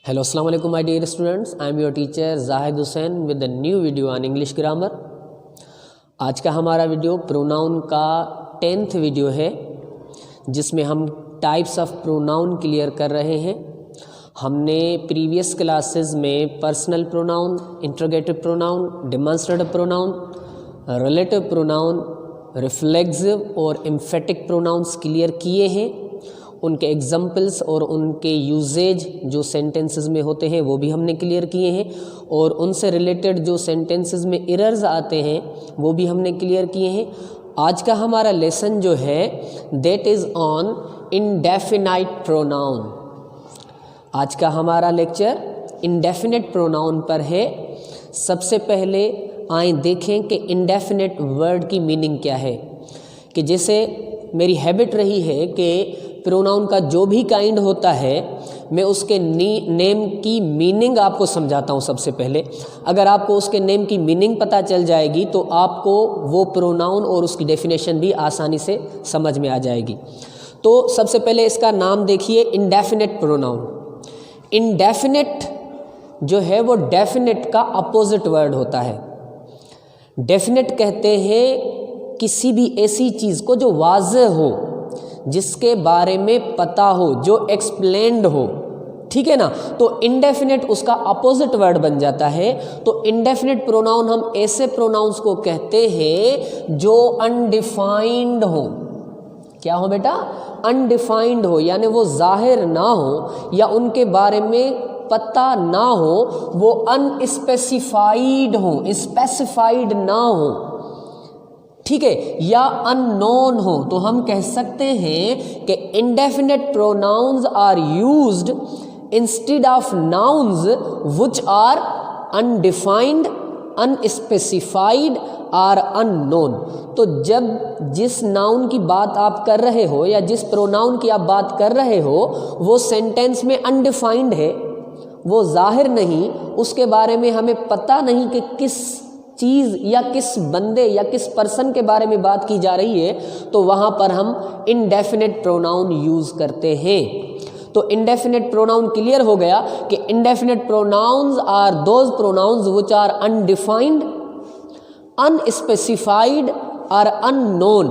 Hello, Assalamu alaikum my dear students. I am your teacher Zahid Hussain with a new video on English grammar. आज का हमारा video pronoun का 10th video है जिसमें हम types of pronoun clear कर रहे हैं। हमने प्रीवियस क्लासेस में personal pronoun, interrogative pronoun, demonstrative pronoun, relative pronoun, reflexive और एम्फेटिक प्रोनाउंस क्लियर किए हैं। उनके एग्जाम्पल्स और उनके यूजेज जो सेंटेंसेस में होते हैं वो भी हमने क्लियर किए हैं, और उनसे रिलेटेड जो सेंटेंसेस में एरर्स आते हैं वो भी हमने क्लियर किए हैं। आज का हमारा लेसन जो है that is on indefinite pronoun. आज का हमारा लेक्चर इंडेफिनिट प्रोनाउन पर है। सबसे पहले आए देखें कि इंडेफिनिट वर्ड की मीनिंग क्या है। कि जैसे मेरी हैबिट रही है कि प्रोनाउन का जो भी काइंड होता है मैं उसके नेम की मीनिंग आपको समझाता हूँ। सबसे पहले अगर आपको उसके नेम की मीनिंग पता चल जाएगी तो आपको वो प्रोनाउन और उसकी डेफिनेशन भी आसानी से समझ में आ जाएगी। तो सबसे पहले इसका नाम देखिए, इंडेफिनिट प्रोनाउन। इंडेफिनिट जो है वो डेफिनिट का अपोजिट वर्ड होता है। डेफिनिट कहते हैं किसी भी ऐसी चीज़ को जो वाज़ेह हो, जिसके बारे में पता हो, जो एक्सप्लेन्ड हो, ठीक है ना। तो इंडेफिनिट उसका अपोजिट वर्ड बन जाता है। तो इंडेफिनिट प्रोनाउन हम ऐसे प्रोनाउंस को कहते हैं जो अनडिफाइंड हो। क्या हो बेटा? अनडिफाइंड हो, यानी वो जाहिर ना हो या उनके बारे में पता ना हो, वो अनस्पेसिफाइड हो, स्पेसिफाइड ना हो, ठीक है, या अननोन हो। तो हम कह सकते हैं कि indefinite pronouns are used instead of nouns which are undefined, unspecified are unknown. तो जब जिस नाउन की बात आप कर रहे हो या जिस प्रोनाउन की आप बात कर रहे हो वो सेंटेंस में अनडिफाइंड है, वो जाहिर नहीं, उसके बारे में हमें पता नहीं कि किस चीज़ या किस बंदे या किस पर्सन के बारे में बात की जा रही है, तो वहाँ पर हम इंडेफिनिट प्रोनाउन यूज़ करते हैं। तो इंडेफिनिट प्रोनाउन क्लियर हो गया कि indefinite pronouns are those pronouns which are undefined, unspecified और अननोन।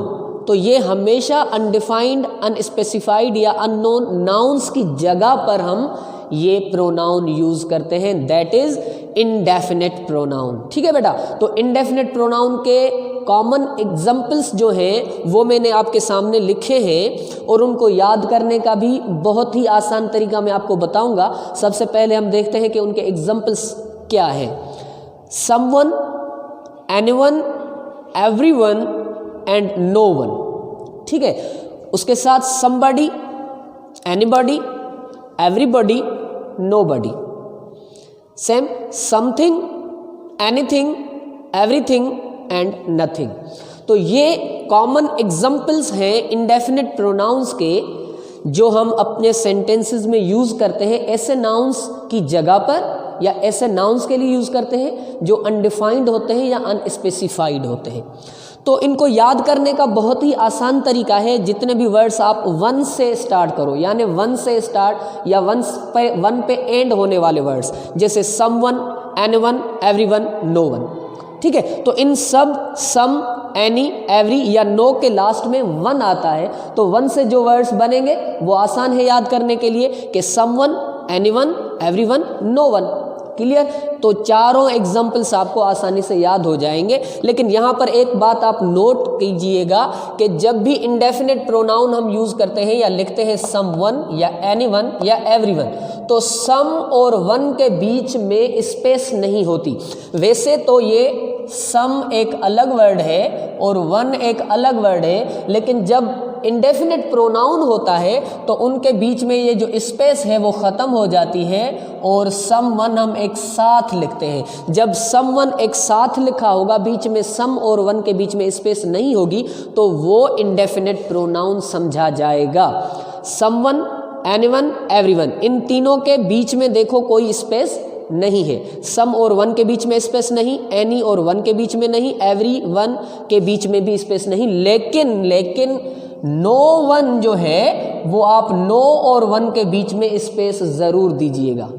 तो ये हमेशा अनडिफाइंड, अनस्पेसिफाइड या अननोन नाउन्स की जगह पर हम ये प्रोनाउन यूज़ करते हैं, दैट इज़ इंडेफिनिट प्रोनाउन। ठीक है बेटा। तो इंडेफिनिट प्रोनाउन के कॉमन एग्जाम्पल्स जो हैं वो मैंने आपके सामने लिखे हैं, और उनको याद करने का भी बहुत ही आसान तरीका मैं आपको बताऊंगा। सबसे पहले हम देखते हैं कि उनके एग्जाम्पल्स क्या है। Someone, anyone, everyone and no one. ठीक है। उसके साथ somebody, anybody, everybody, nobody. Same something, anything, everything and nothing. तो ये कॉमन एग्जाम्पल्स हैं इंडेफिनिट प्रोनाउंस के जो हम अपने सेंटेंसेस में यूज़ करते हैं ऐसे नाउन्स की जगह पर, या ऐसे नाउन्स के लिए यूज़ करते हैं जो अनडिफाइंड होते हैं या अनस्पेसिफाइड होते हैं। तो इनको याद करने का बहुत ही आसान तरीका है। जितने भी वर्ड्स आप वन से स्टार्ट करो, यानी वन से स्टार्ट या वन पे एंड होने वाले वर्ड्स, जैसे someone, anyone, everyone, no one. ठीक है। तो इन सब सम, एनी, एवरी या नो के लास्ट में वन आता है। तो वन से जो वर्ड्स बनेंगे वो आसान है याद करने के लिए कि someone, anyone, everyone, no one. Clear. तो चारों एग्जाम्पल्स आपको आसानी से याद हो जाएंगे। लेकिन यहाँ पर एक बात आप नोट कीजिएगा कि जब भी इंडेफिनिट प्रोनाउन हम यूज़ करते हैं या लिखते हैं समवन या एनीवन या एवरीवन, तो सम और वन के बीच में स्पेस नहीं होती। वैसे तो ये सम एक अलग वर्ड है और वन एक अलग वर्ड है, लेकिन जब इंडेफिनिट प्रोनाउन होता है तो उनके बीच में ये जो स्पेस है वो ख़त्म हो जाती है और सम वन हम एक साथ लिखते हैं। जब सम वन एक साथ लिखा होगा, बीच में सम और वन के बीच में स्पेस नहीं होगी, तो वो इंडेफिनिट प्रोनाउन समझा जाएगा। समवन, एनीवन, एवरीवन, इन तीनों के बीच में देखो कोई स्पेस नहीं है। सम और वन के बीच में स्पेस नहीं, एनी और वन के बीच में नहीं, एवरी वन के बीच में भी स्पेस नहीं। लेकिन नो वन जो है वो आप नो और वन के बीच में स्पेस ज़रूर दीजिएगा।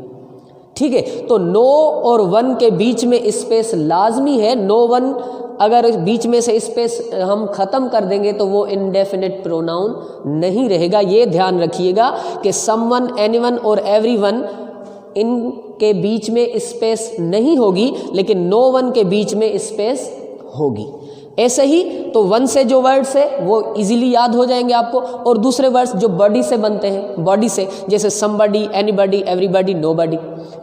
ठीक है। तो नो और वन के बीच में स्पेस लाजमी है। नो वन अगर बीच में से स्पेस हम ख़त्म कर देंगे तो वो इंडेफिनिट प्रोनाउन नहीं रहेगा। ये ध्यान रखिएगा कि समवन, एनीवन और एवरीवन इनके बीच में स्पेस नहीं होगी, लेकिन नो वन के बीच में स्पेस होगी। ऐसे ही तो वन से जो वर्ड्स है वो इजीली याद हो जाएंगे आपको, और दूसरे वर्ड्स जो बॉडी से बनते हैं, बॉडी से, जैसे समबडी, एनीबडी, एवरीबडी, नोबडी,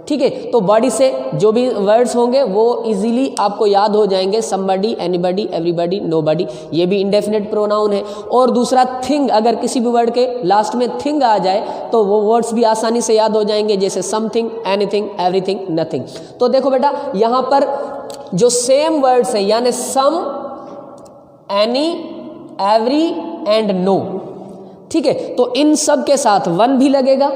ठीक है। तो बॉडी से जो भी वर्ड्स होंगे वो इजीली आपको याद हो जाएंगे, समबडी, एनीबडी, एवरीबडी, नोबडी, ये भी इंडेफिनिट प्रोनाउन है। और दूसरा थिंग, अगर किसी भी वर्ड के लास्ट में थिंग आ जाए तो वो वर्ड्स भी आसानी से याद हो जाएंगे, जैसे समथिंग, एनीथिंग, एवरीथिंग, नथिंग। तो देखो बेटा, यहाँ पर जो सेम वर्ड्स हैं यानी सम, एनी, एवरी एंड नो, ठीक है, तो इन सब के साथ वन भी लगेगा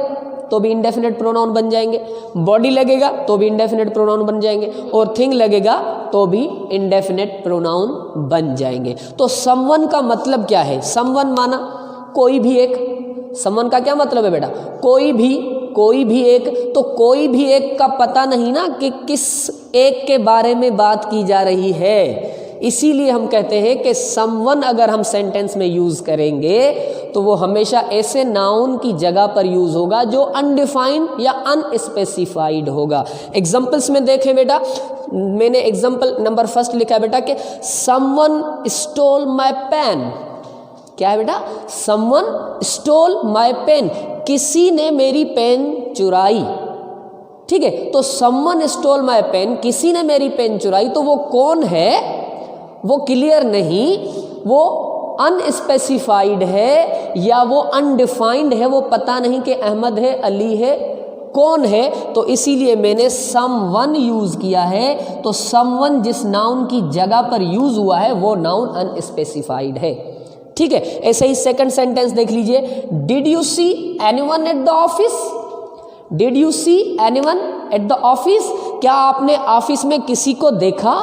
तो भी इंडेफिनिट प्रोनाउन बन जाएंगे, बॉडी लगेगा तो भी इंडेफिनिट प्रोनाउन बन जाएंगे, और थिंग लगेगा तो भी इंडेफिनिट प्रोनाउन बन जाएंगे। तो समवन का मतलब क्या है? समवन माना कोई भी एक। समवन का क्या मतलब है बेटा? कोई भी एक। तो कोई भी एक का पता नहीं ना कि किस एक के बारे में बात की जा रही है, इसीलिए हम कहते हैं कि समवन अगर हम सेंटेंस में यूज़ करेंगे तो वो हमेशा ऐसे नाउन की जगह पर यूज़ होगा जो अनडिफाइंड या अनस्पेसिफाइड होगा। एग्जाम्पल्स में देखें बेटा, मैंने एग्जाम्पल नंबर फर्स्ट लिखा है बेटा कि समवन स्टोल माय पेन। क्या है बेटा? समवन स्टोल माय पेन, किसी ने मेरी पेन चुराई, ठीक है। तो समवन स्टोल माय पेन, किसी ने मेरी पेन चुराई, तो वो कौन है वो क्लियर नहीं, वो अनस्पेसिफाइड है या वो अनडिफाइंड है, वो पता नहीं कि अहमद है, अली है, कौन है, तो इसीलिए मैंने समवन यूज़ किया है। तो समवन जिस नाउन की जगह पर यूज़ हुआ है वो नाउन अनस्पेसिफाइड है, ठीक है। ऐसे ही सेकंड सेंटेंस देख लीजिए, did you see anyone at the office? Did you see anyone at the office, क्या आपने ऑफिस में किसी को देखा?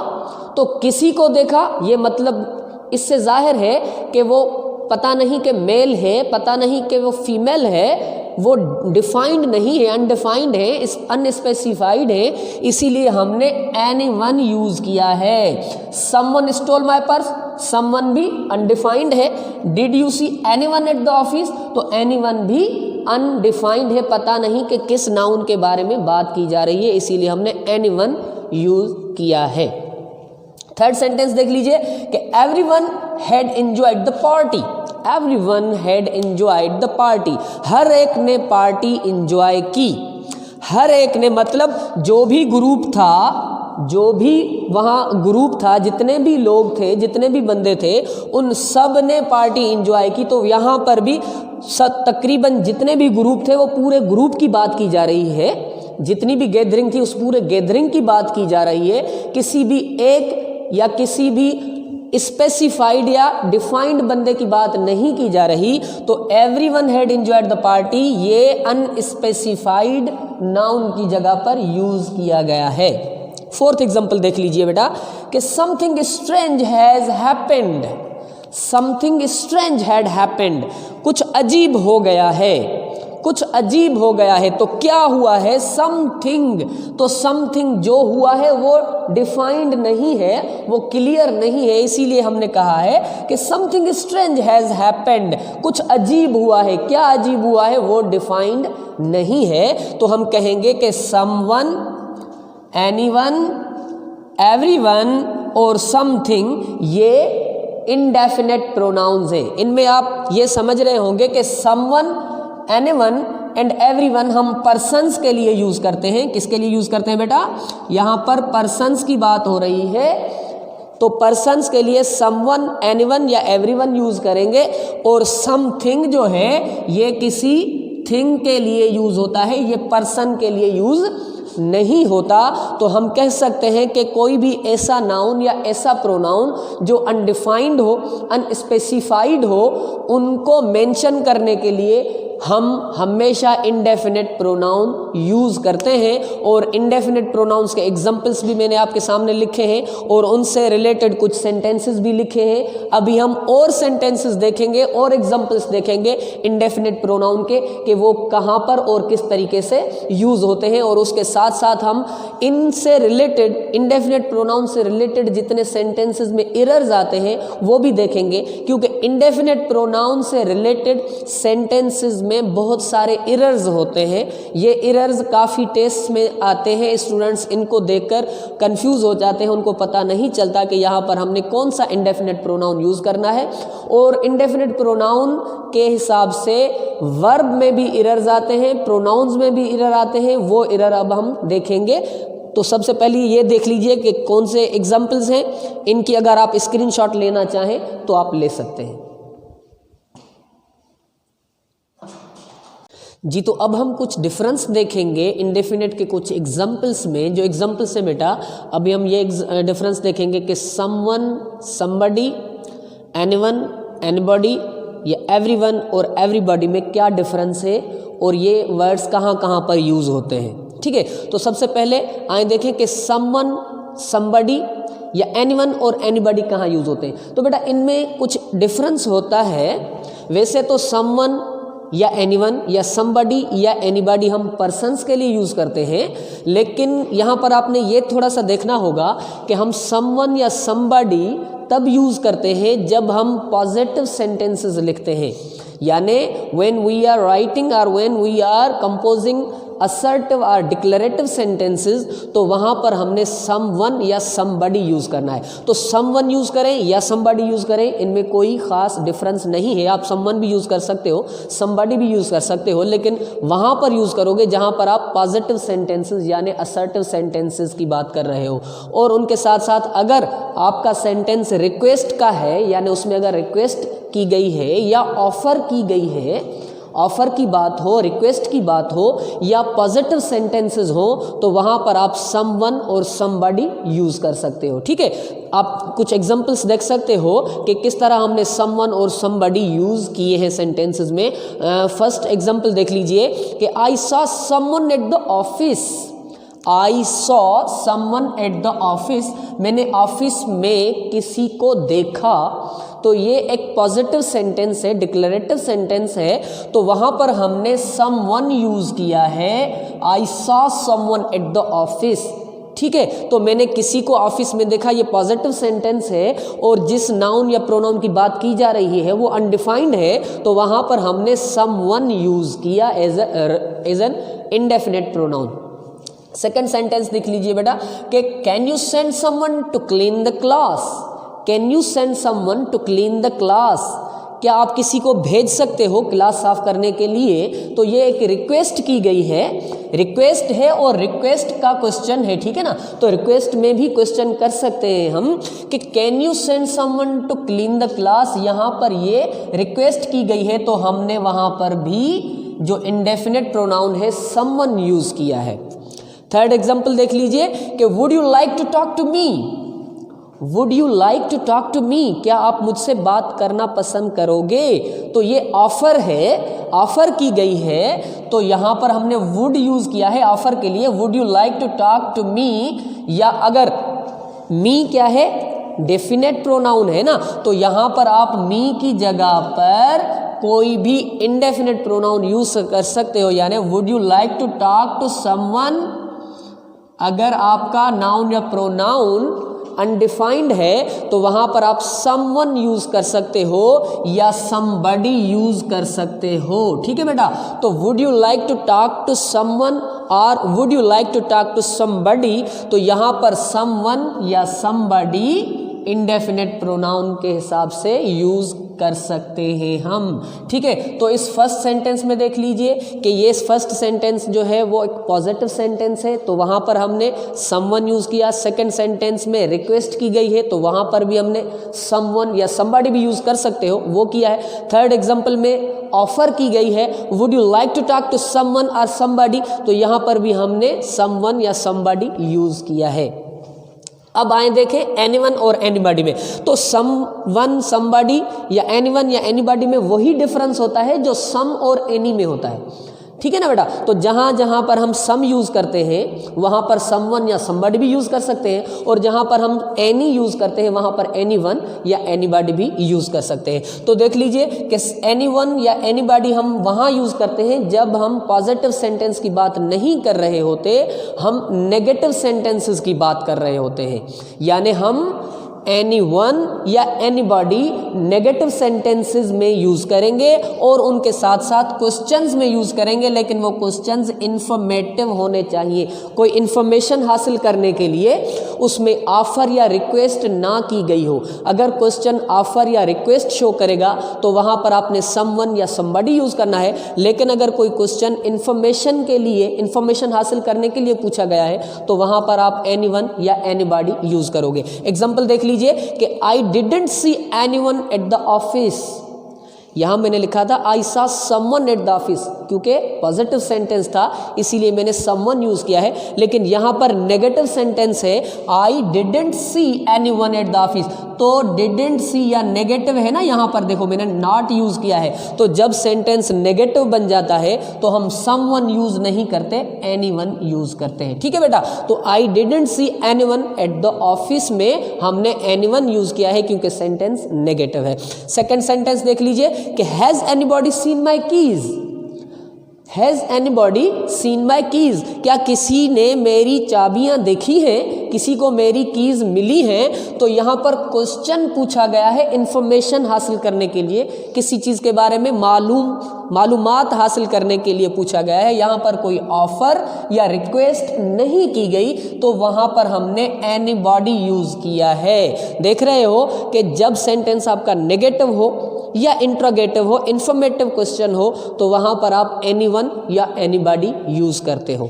तो किसी को देखा, ये मतलब इससे जाहिर है कि वो पता नहीं कि मेल है, पता नहीं कि वो फीमेल है, वो डिफाइंड नहीं है, अनडिफाइंड है, अनस्पेसिफाइड है, इसीलिए हमने एनीवन यूज़ किया है। Someone stole my purse, someone भी अनडिफाइंड है। Did you see anyone at the office, तो एनीवन भी अनडिफाइंड है, पता नहीं कि किस नाउन के बारे में बात की जा रही है, इसीलिए हमने एनीवन यूज़ किया है। थर्ड सेंटेंस देख लीजिए कि everyone had enjoyed the party. Everyone had enjoyed the party, हर एक ने पार्टी एंजॉय की। हर एक ने मतलब जो भी ग्रुप था, जो भी वहाँ ग्रुप था, जितने भी लोग थे, जितने भी बंदे थे, उन सब ने पार्टी एंजॉय की। तो यहाँ पर भी तकरीबन जितने भी ग्रुप थे वो पूरे ग्रुप की बात की जा रही है, जितनी भी गैदरिंग थी उस पूरे गैदरिंग की बात की जा रही है, किसी भी एक या किसी भी स्पेसिफाइड या डिफाइंड बंदे की बात नहीं की जा रही। तो everyone had enjoyed the party, ये अनस्पेसिफाइड नाउन की जगह पर यूज किया गया है। फोर्थ एग्जांपल देख लीजिए बेटा कि something strange has happened. Something strange had happened, कुछ अजीब हो गया है, कुछ अजीब हो गया है। तो क्या हुआ है? समथिंग। तो समथिंग जो हुआ है वो डिफाइंड नहीं है, वो क्लियर नहीं है, इसीलिए हमने कहा है कि समथिंग स्ट्रेंज हैज हैपेंड, कुछ अजीब हुआ है। क्या अजीब हुआ है? वो डिफाइंड नहीं है। तो हम कहेंगे कि समवन, एनीवन, एवरीवन और समथिंग ये इनडेफिनेट प्रोनाउंस हैं। इनमें आप ये समझ रहे होंगे कि समवन, एनीवन एंड एवरीवन हम पर्सन्स के लिए यूज़ करते हैं। किसके लिए यूज़ करते हैं बेटा? यहाँ पर पर्सन्स की बात हो रही है, तो पर्सन्स के लिए समवन, एनीवन या एवरीवन यूज़ करेंगे। और समथिंग जो है ये किसी थिंग के लिए यूज़ होता है, ये पर्सन के लिए यूज़ नहीं होता। तो हम कह सकते हैं कि कोई भी ऐसा नाउन या ऐसा प्रोनाउन जो अनडिफाइंड हो, अनस्पेसिफाइड हो, उनको मेंशन करने के लिए हम हमेशा इंडेफिनिट प्रोनाउन यूज़ करते हैं और इंडेफिनिट प्रोनाउंस के एग्जाम्पल्स भी मैंने आपके सामने लिखे हैं और उनसे रिलेटेड कुछ सेंटेंसेस भी लिखे हैं। अभी हम और सेंटेंसेस देखेंगे और एग्जाम्पल्स देखेंगे इंडेफिनिट प्रोनाउन के कि वो कहाँ पर और किस तरीके से यूज़ होते हैं, और उसके साथ साथ हम इनसे रिलेटेड इंडेफिनिट प्रोनाउन से रिलेटेड जितने सेंटेंसेस में एरर्स आते हैं वो भी देखेंगे, क्योंकि इंडेफिनिट प्रोनाउन से रिलेटेड सेंटेंसेस में बहुत सारे एरर्स होते हैं। ये एरर्स काफ़ी टेस्ट में आते हैं, स्टूडेंट्स इनको देखकर कंफ्यूज हो जाते हैं, उनको पता नहीं चलता कि यहाँ पर हमने कौन सा इंडेफिनिट प्रोनाउन यूज़ करना है। और इंडेफिनिट प्रोनाउन के हिसाब से वर्ब में भी एरर्स आते हैं, प्रोनाउंस में भी एरर आते हैं, वो एरर अब हम देखेंगे। तो सबसे पहले ये देख लीजिए कि कौन से एग्जाम्पल्स हैं, इनकी अगर आप स्क्रीनशॉट लेना चाहें तो आप ले सकते हैं। जी, तो अब हम कुछ डिफरेंस देखेंगे इंडेफिनिट के कुछ एग्जाम्पल्स में। जो एग्जाम्पल्स है बेटा, अभी हम ये डिफरेंस देखेंगे कि समवन, समबडी, एनीवन, एनीबॉडी या एवरीवन और एवरीबॉडी में क्या डिफरेंस है और ये वर्ड्स कहाँ कहाँ पर यूज़ होते हैं। ठीक है, तो सबसे पहले आए देखें कि समवन, समबडी या एनीवन और एनीबॉडी कहाँ यूज़ होते हैं। तो बेटा इनमें कुछ डिफरेंस होता है। वैसे तो समवन या एनीवन या समबडी या एनीबॉडी हम पर्सन्स के लिए यूज़ करते हैं, लेकिन यहाँ पर आपने ये थोड़ा सा देखना होगा कि हम समवन या समबडी तब यूज़ करते हैं जब हम पॉजिटिव सेंटेंसेस लिखते हैं, यानी व्हेन वी आर राइटिंग और when we are composing assertive और डिक्लेरेटिव सेंटेंसेस, तो वहाँ पर हमने समवन या समबडी यूज़ करना है। तो समवन यूज़ करें या समबडी यूज़ करें, इनमें कोई ख़ास डिफरेंस नहीं है। आप समवन भी यूज़ कर सकते हो, समबडी भी यूज़ कर सकते हो, लेकिन वहाँ पर यूज़ करोगे जहाँ पर आप पॉजिटिव सेंटेंसेस यानी असर्टिव सेंटेंसेस की बात कर रहे हो। और उनके साथ साथ अगर आपका सेंटेंस रिक्वेस्ट का है, यानी उसमें अगर रिक्वेस्ट की गई है या ऑफ़र की गई है, ऑफ़र की बात हो, रिक्वेस्ट की बात हो या पॉजिटिव सेंटेंसेस हो, तो वहाँ पर आप समवन और समबडी यूज़ कर सकते हो। ठीक है, आप कुछ एग्जांपल्स देख सकते हो कि किस तरह हमने समवन और समबडी यूज़ किए हैं सेंटेंसेस में। फर्स्ट एग्जांपल देख लीजिए कि I saw someone at the office. I saw someone at the office, मैंने ऑफिस में किसी को देखा। तो ये एक पॉजिटिव सेंटेंस है, डिक्लेरेटिव सेंटेंस है, तो वहाँ पर हमने समवन यूज़ किया है। I saw someone at the office. ठीक है, तो मैंने किसी को ऑफिस में देखा, ये पॉजिटिव सेंटेंस है, और जिस नाउन या प्रोनाउन की बात की जा रही है वो अनडिफाइंड है, तो वहाँ पर हमने समवन यूज़ किया as an indefinite pronoun. Second sentence देख लीजिए बेटा कि can you send someone to clean the class. Can you send someone to clean the class, क्या आप किसी को भेज सकते हो क्लास साफ करने के लिए। तो ये एक रिक्वेस्ट की गई है, रिक्वेस्ट है और रिक्वेस्ट का क्वेश्चन है। ठीक है ना, तो रिक्वेस्ट में भी क्वेश्चन कर सकते हैं हम कि can you send someone to clean the class. यहाँ पर ये रिक्वेस्ट की गई है, तो हमने वहाँ पर भी जो इंडेफिनिट प्रोनाउन है समवन यूज़ किया है। थर्ड एग्जाम्पल देख लीजिए कि would you like to talk to me. Would you like to talk to me, क्या आप मुझसे बात करना पसंद करोगे। तो ये ऑफर है, ऑफर की गई है, तो यहाँ पर हमने वुड यूज़ किया है ऑफर के लिए। Would you like to talk to me, या अगर मी क्या है, डेफिनेट प्रोनाउन है ना, तो यहाँ पर आप मी की जगह पर कोई भी इंडेफिनेट प्रोनाउन यूज़ कर सकते हो, यानी would you like to talk to someone. अगर आपका नाउन या प्रोनाउन अनडिफाइंड है तो वहाँ पर आप समवन यूज़ कर सकते हो या समबडी यूज़ कर सकते हो। ठीक है बेटा, तो would you like to talk to someone और would you like to talk to somebody, तो यहाँ पर समवन या समबडी इंडेफिनेट प्रोनाउन के हिसाब से यूज़ कर सकते हैं हम। ठीक है, तो इस फर्स्ट सेंटेंस में देख लीजिए कि ये फर्स्ट सेंटेंस जो है वो एक पॉजिटिव सेंटेंस है, तो वहाँ पर हमने समवन यूज़ किया। सेकंड सेंटेंस में रिक्वेस्ट की गई है, तो वहाँ पर भी हमने समवन या समबडी भी यूज़ कर सकते हो, वो किया है। थर्ड एग्जाम्पल में ऑफर की गई है, would you like to talk to someone और समबडी, तो यहाँ पर भी हमने समवन या समबडी यूज़ किया है। अब आए देखें एनीवन और एनीबॉडी में, तो समवन समबॉडी या एनीवन या एनीबॉडी में वही डिफरेंस होता है जो सम और एनी में होता है, ठीक है ना बेटा। तो जहाँ जहाँ पर हम सम यूज़ करते हैं वहाँ पर समवन या समबॉडी भी यूज़ कर सकते हैं, और जहाँ पर हम एनी यूज़ करते हैं वहाँ पर एनीवन या एनीबॉडी भी यूज़ कर सकते हैं। तो देख लीजिए कि एनीवन या एनीबॉडी हम वहाँ यूज़ करते हैं जब हम पॉजिटिव सेंटेंस की बात नहीं कर रहे होते, हम नेगेटिव सेंटेंसेस की बात कर रहे होते हैं, यानी हम एनीवन या एनीबॉडी नेगेटिव सेंटेंसेस में यूज़ करेंगे और उनके साथ साथ क्वेश्चंस में यूज़ करेंगे, लेकिन वो क्वेश्चंस इंफॉर्मेटिव होने चाहिए। कोई इंफॉर्मेशन हासिल करने के लिए उसमें ऑफर या रिक्वेस्ट ना की गई हो। अगर क्वेश्चन ऑफर या रिक्वेस्ट शो करेगा तो वहाँ पर आपने समवन या समबॉडी यूज़ करना है, लेकिन अगर कोई क्वेश्चन इंफॉर्मेशन के लिए, इंफॉर्मेशन हासिल करने के लिए पूछा गया है तो वहाँ पर आप एनीवन या एनीबॉडी यूज़ करोगे। एग्जाम्पल देख लीजिए कि I didn't see anyone at the office, यहां मैंने लिखा था I saw someone at the office, क्योंकि पॉजिटिव सेंटेंस था इसीलिए मैंने समवन यूज किया है, लेकिन यहां पर नेगेटिव सेंटेंस है I didn't see anyone at the office, तो डिडंट सी या नेगेटिव है ना, यहां पर देखो मैंने नॉट यूज किया है। तो जब सेंटेंस नेगेटिव बन जाता है तो हम समवन यूज नहीं करते, एनीवन यूज करते हैं, ठीक है बेटा। तो I didn't see anyone at the office में हमने एनीवन यूज किया है क्योंकि सेंटेंस नेगेटिव है। सेकंड सेंटेंस देख लीजिए कि has anybody seen my keys, has anybody seen my keys, क्या किसी ने मेरी चाबियां देखी हैं, किसी को मेरी कीज मिली हैं। तो यहाँ पर क्वेश्चन पूछा गया है इंफॉर्मेशन हासिल करने के लिए, किसी चीज़ के बारे में मालूमात हासिल करने के लिए पूछा गया है। यहाँ पर कोई ऑफर या रिक्वेस्ट नहीं की गई, तो वहाँ पर हमने एनीबॉडी यूज़ किया है। देख रहे हो कि जब सेंटेंस आपका नेगेटिव हो या इंट्रोगेटिव हो, इंफॉर्मेटिव क्वेश्चन हो, तो वहाँ पर आप एनीवन या एनीबॉडी यूज़ करते हो।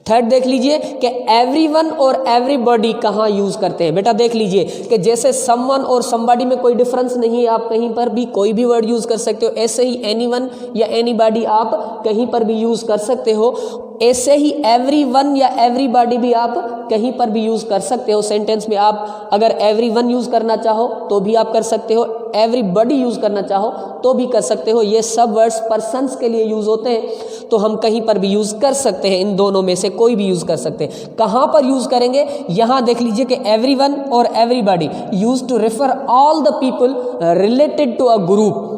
थर्ड देख लीजिए कि एवरीवन और एवरीबॉडी कहाँ यूज़ करते हैं। बेटा देख लीजिए कि जैसे समवन और समबॉडी में कोई डिफरेंस नहीं है, आप कहीं पर भी कोई भी वर्ड यूज़ कर सकते हो, ऐसे ही एनीवन या एनीबॉडी आप कहीं पर भी यूज़ कर सकते हो। ऐसे ही एवरीवन या एवरीबॉडी भी आप कहीं पर भी यूज़ कर सकते हो। सेंटेंस में आप अगर एवरीवन यूज़ करना चाहो तो भी आप कर सकते हो, एवरीबॉडी यूज़ करना चाहो तो भी कर सकते हो। ये सब वर्ड्स पर्सन्स के लिए यूज़ होते हैं, तो हम कहीं पर भी यूज़ कर सकते हैं, इन दोनों में से कोई भी यूज़ कर सकते हैं। कहाँ पर यूज़ करेंगे, यहाँ देख लीजिए कि एवरीवन और everybody use to refer all the people related to a group.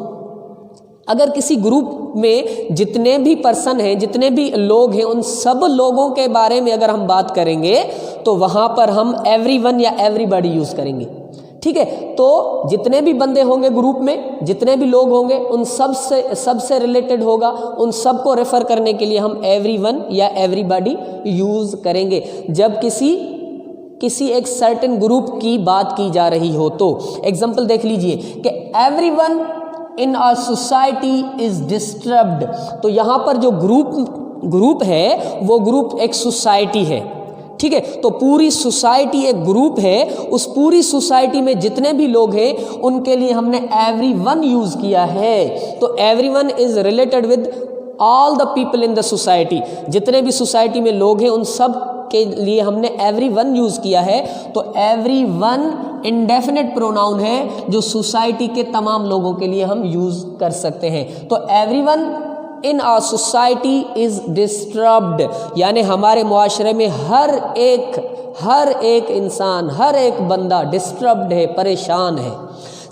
अगर किसी ग्रुप में जितने भी पर्सन हैं, जितने भी लोग हैं, उन सब लोगों के बारे में अगर हम बात करेंगे तो वहाँ पर हम एवरीवन या एवरीबॉडी यूज़ करेंगे, ठीक है। तो जितने भी बंदे होंगे ग्रुप में, जितने भी लोग होंगे, उन सबसे रिलेटेड होगा, उन सब को रेफर करने के लिए हम एवरीवन या एवरीबॉडी यूज़ करेंगे जब किसी एक सर्टेन ग्रुप की बात की जा रही हो। तो एग्जाम्पल देख लीजिए कि everyone in our society is disturbed. तो यहाँ पर जो ग्रुप है वो ग्रुप एक सोसाइटी है, ठीक है। तो पूरी सोसाइटी एक ग्रुप है, उस पूरी सोसाइटी में जितने भी लोग हैं उनके लिए हमने एवरीवन यूज किया है। तो everyone is related with all the people in the society, जितने भी सोसाइटी में लोग हैं उन सब के लिए हमने एवरीवन यूज किया है। तो एवरीवन इंडेफिनिट प्रोनाउन है जो सोसाइटी के तमाम लोगों के लिए हम यूज कर सकते हैं। तो everyone in our society is disturbed, यानी हमारे मुआशरे में हर एक इंसान, हर एक बंदा डिस्टर्ब्ड है, परेशान है।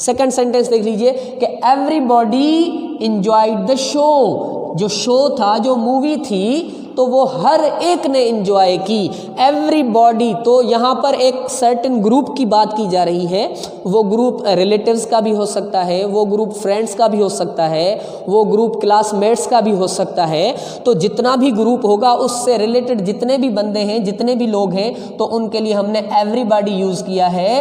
सेकंड सेंटेंस देख लीजिए कि एवरीबॉडी इंजॉयड द शो। जो शो था, जो मूवी थी, तो वो हर एक ने इंजॉय की। एवरीबॉडी, तो यहाँ पर एक सर्टेन ग्रुप की बात की जा रही है। वो ग्रुप रिलेटिव्स का भी हो सकता है, वो ग्रुप फ्रेंड्स का भी हो सकता है, वो ग्रुप क्लासमेट्स का भी हो सकता है। तो जितना भी ग्रुप होगा उससे रिलेटेड जितने भी बंदे हैं, जितने भी लोग हैं, तो उनके लिए हमने एवरीबॉडी यूज़ किया है।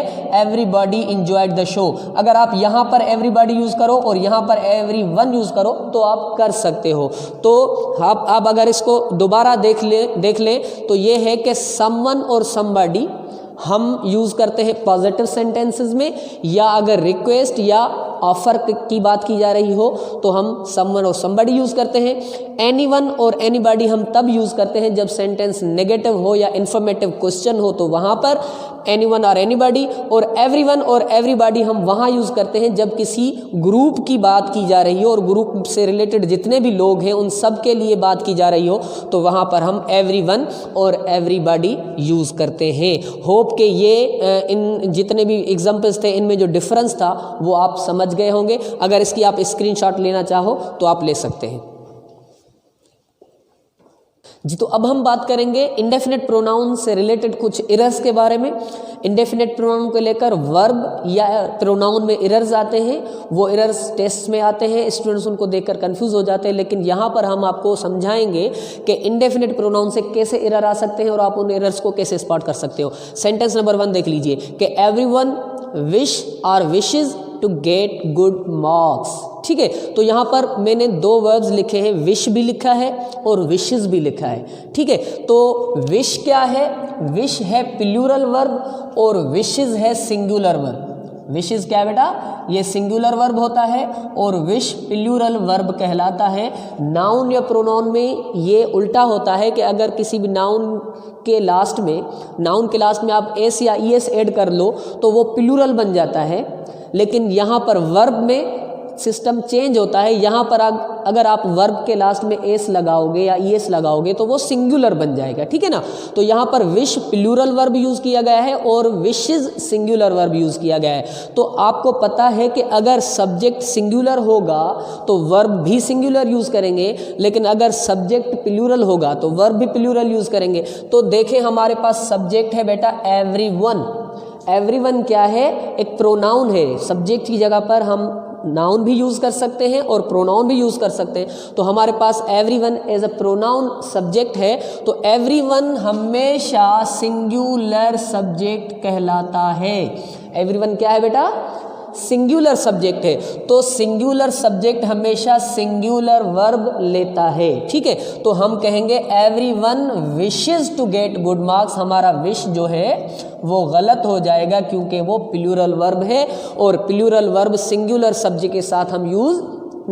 Everybody enjoyed the show. अगर आप यहाँ पर एवरीबॉडी यूज़ करो और यहाँ पर एवरीवन यूज़ करो तो आप कर सकते हो। तो आप अगर इसको दोबारा देख लें तो ये है कि समवन और समबॉडी हम यूज़ करते हैं पॉजिटिव सेंटेंसेस में, या अगर रिक्वेस्ट या ऑफर की बात की जा रही हो तो हम समवन और समबडी यूज़ करते हैं। एनीवन और एनीबॉडी हम तब यूज़ करते हैं जब सेंटेंस नेगेटिव हो या इन्फॉर्मेटिव क्वेश्चन हो, तो वहाँ पर एनीवन और एनीबॉडी। और एवरीवन और एवरीबॉडी हम वहाँ यूज़ करते हैं जब किसी ग्रुप की बात की जा रही हो और ग्रुप से रिलेटेड जितने भी लोग हैं उन सब के लिए बात की जा रही हो, तो वहाँ पर हम एवरीवन और एवरीबॉडी यूज़ करते हैं। होप के ये इन जितने भी एग्जाम्पल्स थे इनमें जो डिफरेंस था वो आप समझ गए होंगे। अगर इसकी आप स्क्रीनशॉट लेना चाहो तो आप ले सकते हैं जी। तो अब हम बात करेंगे इंडेफिनिट प्रोनाउन से रिलेटेड कुछ एरर्स के बारे में। इंडेफिनिट प्रोनाउन को लेकर वर्ब या प्रोनाउन में एरर्स आते हैं, वो एरर्स टेस्ट में आते हैं, स्टूडेंट्स उनको देखकर कंफ्यूज हो जाते हैं। लेकिन यहाँ पर हम आपको समझाएंगे कि इंडेफिनिट प्रोनाउन से कैसे एरर आ सकते हैं और आप उन एरर्स को कैसे स्पॉट कर सकते हो। सेंटेंस नंबर 1 देख लीजिए कि एवरीवन विश और wishes to get good marks. ठीक है, तो यहाँ पर मैंने 2 वर्ब्स लिखे हैं, विश भी लिखा है और विशेस भी लिखा है। ठीक है, तो विश क्या है? विश है प्लूरल वर्ब और विशेस है सिंगुलर वर्ब। विशेस क्या है बेटा? ये सिंगुलर वर्ब होता है और विश प्लूरल वर्ब कहलाता है। नाउन या प्रोनाउन में ये उल्टा होता है कि अगर किसी भी नाउन के लास्ट में आप एस या ईएस ऐड कर लो तो वो प्लूरल बन जाता है, लेकिन यहाँ पर वर्ब में सिस्टम चेंज होता है। यहाँ पर अगर आप वर्ब के लास्ट में एस लगाओगे या ईएस लगाओगे तो वो सिंगुलर बन जाएगा। ठीक है ना, तो यहाँ पर विश प्लूरल वर्ब यूज़ किया गया है और विशेज सिंगुलर वर्ब यूज़ किया गया है। तो आपको पता है कि अगर सब्जेक्ट सिंगुलर होगा तो वर्ब भी सिंगुलर यूज़ करेंगे, लेकिन अगर सब्जेक्ट प्लूरल होगा तो वर्ब भी प्लूरल यूज़ करेंगे। तो देखें हमारे पास सब्जेक्ट है बेटा एवरीवन। एवरीवन क्या है? एक प्रोनाउन है। सब्जेक्ट की जगह पर हम नाउन भी यूज़ कर सकते हैं और प्रोनाउन भी यूज़ कर सकते हैं। तो हमारे पास everyone as a pronoun subject है, तो एवरीवन हमेशा सिंगुलर सब्जेक्ट कहलाता है। एवरीवन क्या है बेटा? सिंगुलर सब्जेक्ट है, तो सिंगुलर सब्जेक्ट हमेशा सिंगुलर वर्ब लेता है। ठीक है, तो हम कहेंगे everyone wishes to get good marks. हमारा विश जो है वो गलत हो जाएगा क्योंकि वो प्लूरल वर्ब है और प्लूरल वर्ब सिंगुलर सब्जेक्ट के साथ हम यूज़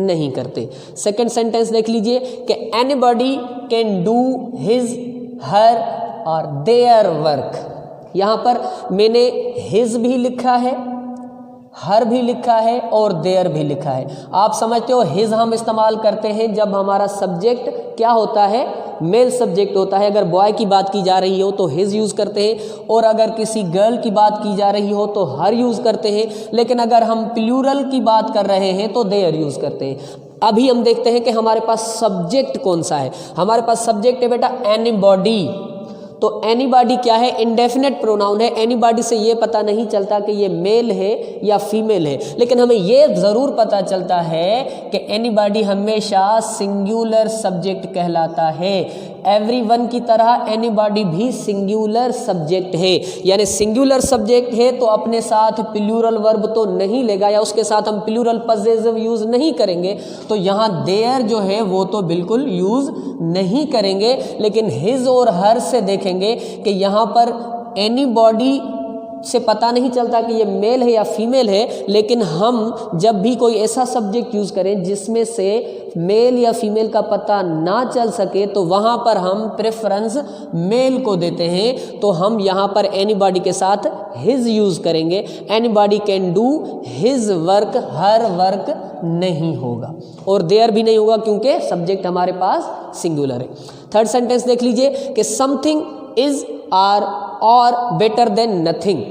नहीं करते। सेकेंड सेंटेंस देख लीजिए कि anybody can do his her और देयर वर्क। यहाँ पर मैंने हिज भी लिखा है, हर भी लिखा है और देयर भी लिखा है। आप समझते हो हिज हम इस्तेमाल करते हैं जब हमारा सब्जेक्ट क्या होता है? मेल सब्जेक्ट होता है। अगर बॉय की बात की जा रही हो तो हिज यूज़ करते हैं, और अगर किसी गर्ल की बात की जा रही हो तो हर यूज़ करते हैं। लेकिन अगर हम प्लूरल की बात कर रहे हैं तो देयर यूज़ करते हैं। अभी हम देखते हैं कि हमारे पास सब्जेक्ट कौन सा है। हमारे पास सब्जेक्ट है बेटा एनीबॉडी। तो एनीबॉडी क्या है? इंडेफिनिट प्रोनाउन है। एनीबॉडी से ये पता नहीं चलता कि ये मेल है या फीमेल है, लेकिन हमें ये ज़रूर पता चलता है कि एनीबॉडी हमेशा सिंगुलर सब्जेक्ट कहलाता है। एवरीवन की तरह एनीबॉडी भी सिंगुलर सब्जेक्ट है, यानी सिंगुलर सब्जेक्ट है तो अपने साथ प्लूरल वर्ब तो नहीं लेगा या उसके साथ हम प्लूरल पजेसिव यूज़ नहीं करेंगे। तो यहाँ देयर जो है वो तो बिल्कुल यूज़ नहीं करेंगे। लेकिन हिज और हर से देखेंगे कि यहाँ पर एनीबॉडी से पता नहीं चलता कि ये मेल है या फीमेल है, लेकिन हम जब भी कोई ऐसा सब्जेक्ट यूज़ करें जिसमें से मेल या फीमेल का पता ना चल सके तो वहाँ पर हम प्रेफरेंस मेल को देते हैं। तो हम यहाँ पर एनीबॉडी के साथ हिज यूज़ करेंगे। Anybody can do his work, her work नहीं होगा, और देयर भी नहीं होगा क्योंकि सब्जेक्ट हमारे पास सिंगुलर है। थर्ड सेंटेंस देख लीजिए कि समथिंग इज आर और बेटर देन नथिंग।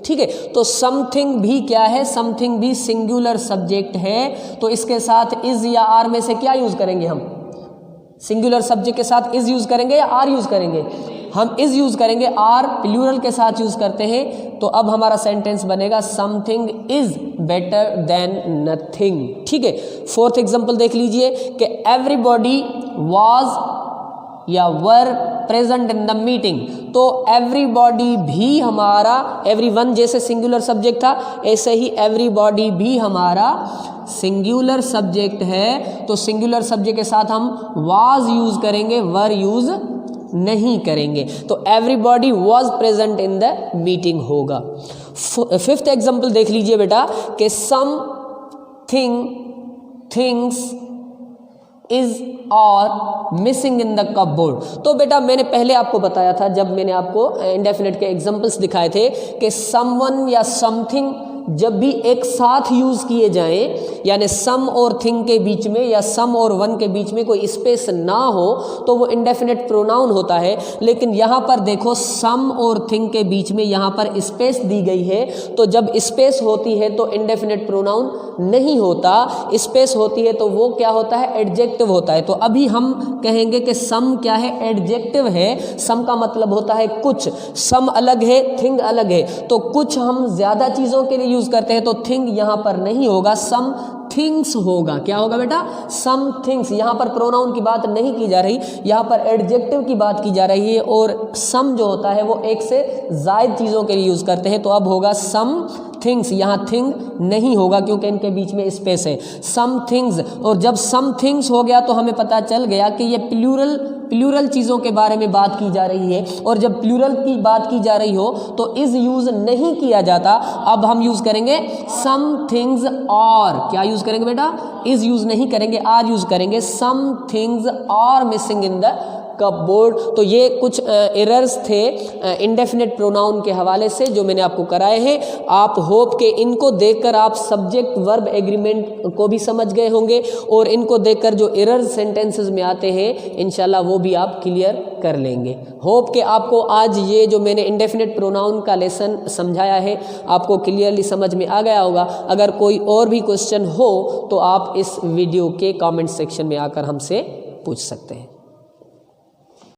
ठीक है, तो समथिंग भी क्या है? समथिंग भी सिंगुलर सब्जेक्ट है, तो इसके साथ इज या आर में से क्या यूज़ करेंगे हम? सिंगुलर सब्जेक्ट के साथ इज यूज़ करेंगे या आर यूज़ करेंगे? हम इज यूज़ करेंगे, आर प्लूरल के साथ यूज़ करते हैं। तो अब हमारा सेंटेंस बनेगा something is better than nothing. ठीक है, फोर्थ एग्जाम्पल देख लीजिए कि एवरीबॉडी वॉज या were present in the meeting. तो एवरीबॉडी भी हमारा, एवरीवन जैसे सिंगुलर सब्जेक्ट था ऐसे ही एवरीबॉडी भी हमारा सिंगुलर सब्जेक्ट है। तो सिंगुलर सब्जेक्ट के साथ हम वाज यूज़ करेंगे, वर यूज़ नहीं करेंगे। तो everybody was present in the meeting होगा। फिफ्थ एग्जाम्पल देख लीजिए बेटा कि सम थिंग, थिंग्स, इज और मिसिंग इन द कपबोर्ड। तो बेटा मैंने पहले आपको बताया था, जब मैंने आपको इंडेफिनिट के एग्जांपल्स दिखाए थे, कि समवन या समथिंग जब भी एक साथ यूज किए जाएं, यानी सम और थिंग के बीच में या सम और वन के बीच में कोई स्पेस ना हो, तो वो इंडेफिनिट प्रोनाउन होता है। लेकिन यहाँ पर देखो, सम और थिंग के बीच में यहाँ पर स्पेस दी गई है, तो जब स्पेस होती है तो इंडेफिनिट प्रोनाउन नहीं होता। स्पेस होती है तो वो क्या होता है, एडजेक्टिव होता है। तो अभी हम कहेंगे कि सम क्या है, एडजेक्टिव है। सम का मतलब होता है कुछ, सम अलग है, थिंग अलग है। तो कुछ हम ज्यादा चीजों के लिए यूज करते हैं, तो थिंग यहां पर नहीं होगा, सम थिंग्स होगा। क्या होगा बेटा, सम थिंग्स। यहां पर प्रोनाउन की बात नहीं की जा रही, यहां पर एडजेक्टिव की बात की जा रही है। और सम जो होता है वो एक से ज्यादा चीजों के लिए यूज करते हैं, तो अब होगा सम थिंग्स। यहाँ थिंग नहीं होगा क्योंकि इनके बीच में स्पेस है, सम थिंग्स। और जब सम थिंग्स हो गया तो हमें पता चल गया कि ये प्लूरल चीज़ों के बारे में बात की जा रही है। और जब प्लूरल की बात की जा रही हो तो इज यूज नहीं किया जाता। अब हम यूज करेंगे सम थिंग्स और, क्या यूज करेंगे बेटा, इज यूज नहीं करेंगे, आर यूज करेंगे। Some things are missing in the cupboard. तो ये कुछ एरर्स थे इंडेफिनिट प्रोनाउन के हवाले से जो मैंने आपको कराए हैं। आप होप के इनको देखकर आप सब्जेक्ट वर्ब एग्रीमेंट को भी समझ गए होंगे, और इनको देखकर जो एरर्स सेंटेंसेस में आते हैं इंशाल्लाह वो भी आप क्लियर कर लेंगे। होप के आपको आज ये जो मैंने इंडेफिनिट प्रोनाउन का लेसन समझाया है आपको क्लियरली समझ में आ गया होगा। अगर कोई और भी क्वेश्चन हो तो आप इस वीडियो के कमेंट सेक्शन में आकर हमसे पूछ सकते हैं।